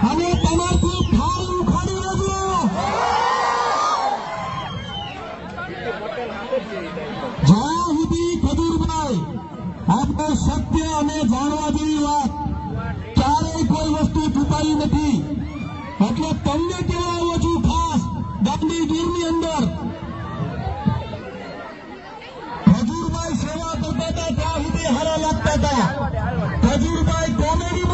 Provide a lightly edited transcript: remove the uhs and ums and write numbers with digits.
અને તમારથી થાળી ઉખાડી લેજો. જ્યાં સુધી ખજૂરભાઈ આપણે સત્ય અને જાણવા જેવી વાત ક્યારેય કોઈ વસ્તુ છુપાઈ નથી. એટલે તમને કહેવા આવું છું ખાસ દાંડીગીરની અંદર ખજૂરભાઈ સેવા કરતા હતા ત્યાં સુધી હારા લાગતા હતા. ખજૂરભાઈ કોમેડી